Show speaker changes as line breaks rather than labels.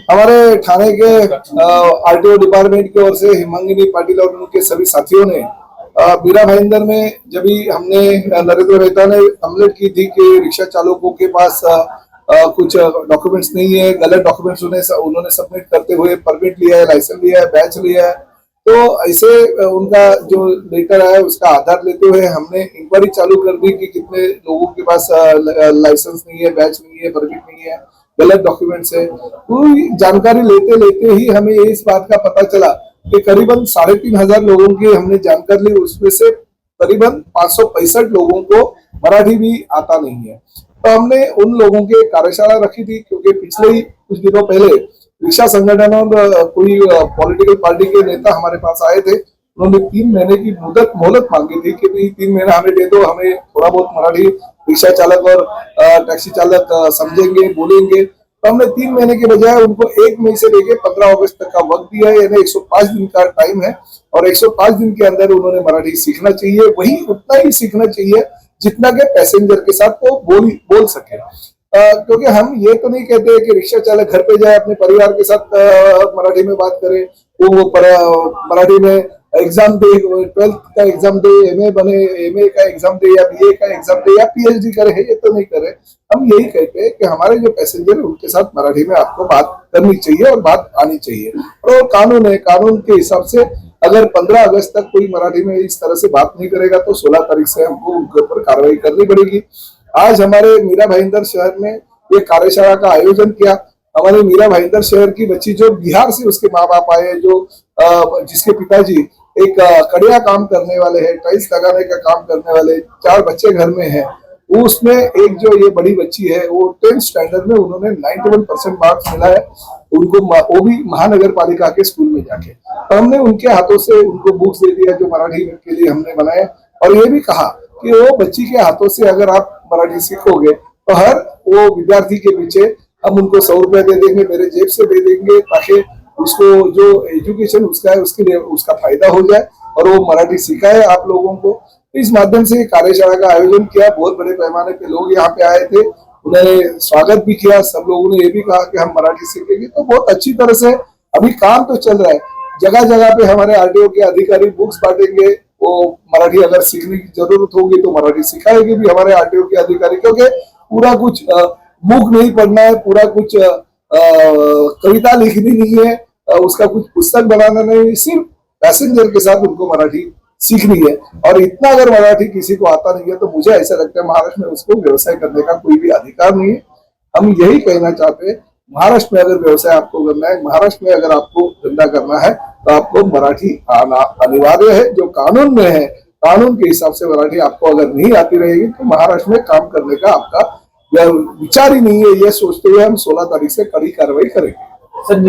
हमारे थाने के RTO department की ओर से हिमांगिनी पाटिल और उनके सभी साथियों ने मीरा भाईंदर में जब भी हमने नरेंद्र मेहता ने कंप्लेंट की थी कि रिक्शा चालकों के पास कुछ डॉक्यूमेंट्स नहीं है, गलत डॉक्यूमेंट्स उन्होंने सबमिट करते हुए परमिट लिया है, लाइसेंस लिया है, बैच लिया है, तो ऐसे उनका जो लेटर है उसका आधार लेते हुए हमने इंक्वायरी चालू कर दी कि कितने लोगों के पास लाइसेंस नहीं है, बैच नहीं है, परमिट नहीं है, गलत डॉक्यूमेंट्स है। पूरी जानकारी लेते लेते ही हमें इस बात का पता चला कि करीबन 3,500 लोगों की हमने जानकारी ली, उसमें से करीबन 565 लोगों को मराठी भी आता नहीं है। तो हमने उन लोगों की कार्यशाला रखी थी, क्योंकि पिछले ही कुछ दिनों पहले रिक्शा संगठन और कोई पॉलिटिकल पार्टी के नेता हमारे पास आए थे। उन्होंने 3 महीने की मोहलत मांगी थी कि भाई 3 महीना हमें दे दो, हमें थोड़ा बहुत मराठी रिक्शा चालक और टैक्सी चालक समझेंगे, बोलेंगे। तो हमने 3 महीने के बजाय उनको 1 मई से लेकर 15 अगस्त तक का वक्त दिया है, यानी 105 दिन का टाइम है, और 105 दिन के अंदर उन्होंने मराठी सीखना चाहिए। वही उतना ही सीखना चाहिए जितना के पैसेंजर के साथ वो बोल सके। क्योंकि हम ये तो नहीं कहते कि रिक्शा चालक घर पे जाए अपने परिवार के साथ मराठी में बात करे, वो मराठी में एग्जाम दे, 12th का एग्जाम दे, एमए बने, एमए का एग्जाम दे, या बीए का एग्जाम दे, या पीएचडी करे, ये तो नहीं करे। हम यही कहते हैं कि हमारे जो पैसेंजर है उनके साथ मराठी में आपको बात करनी चाहिए और बात आनी चाहिए। और कानून है, कानून के हिसाब से अगर 15 अगस्त तक कोई मराठी में इस तरह से बात नहीं करेगा तो 16 तारीख से हमको उनके ऊपर कार्रवाई करनी पड़ेगी। आज हमारे मीरा भाईंदर शहर में ये कार्यशाला का आयोजन किया। हमारे मीरा भाईंदर शहर की बच्ची जो बिहार से उसके माँ बाप आए, जो जिसके पिताजी एक कड़िया काम करने वाले हैं, टाइल्स लगाने का काम करने वाले, 4 बच्चे घर में हैं, उसमें एक जो ये बड़ी बच्ची है वो 10th स्टैंडर्ड में उन्होंने 91% मार्क्स मिला है उनको, वो भी महानगर पालिका के स्कूल में जाके। तो हमने उनके हाथों से उनको बुक्स दे दिया जो मराठी के लिए हमने बनाए, और ये भी कहा कि वो बच्ची के हाथों से अगर आप मराठी सीखोगे तो हर वो विद्यार्थी के पीछे हम उनको 100 रुपया दे देंगे, मेरे जेब से दे देंगे, ताकि उसको जो एजुकेशन उसका है उसके लिए उसका फायदा हो जाए और वो मराठी सिखाए आप लोगों को। इस माध्यम से कार्यशाला का आयोजन किया। बहुत बड़े पैमाने पे लोग यहाँ पे आए थे, उन्होंने स्वागत भी किया। सब लोगों ने ये भी कहा कि हम मराठी सीखेंगे। तो बहुत अच्छी तरह से अभी काम तो चल रहा है। जगह जगह पे हमारे आरटीओ के अधिकारी बुक्स बांटेंगे, वो मराठी अगर सीखने की जरूरत होगी तो मराठी सिखाएंगे भी हमारे आरटीओ के अधिकारी, क्योंकि पूरा कुछ बुक नहीं पढ़ना है, पूरा कुछ कविता लिखनी नहीं है, उसका कुछ पुस्तक बनाना नहीं, सिर्फ पैसेंजर के साथ उनको मराठी सीखनी है। और इतना अगर मराठी किसी को आता नहीं है तो मुझे ऐसा लगता है महाराष्ट्र में उसको व्यवसाय करने का कोई भी अधिकार नहीं है। हम यही कहना चाहते हैं, महाराष्ट्र में अगर व्यवसाय आपको करना है, महाराष्ट्र में अगर आपको धंधा करना है तो आपको मराठी आना अनिवार्य है, जो कानून में है। कानून के हिसाब से मराठी आपको अगर नहीं आती रहेगी तो महाराष्ट्र में काम करने का आपका विचार ही नहीं है। ये सोचते हुए हम 16 तारीख से कड़ी कार्रवाई करेंगे।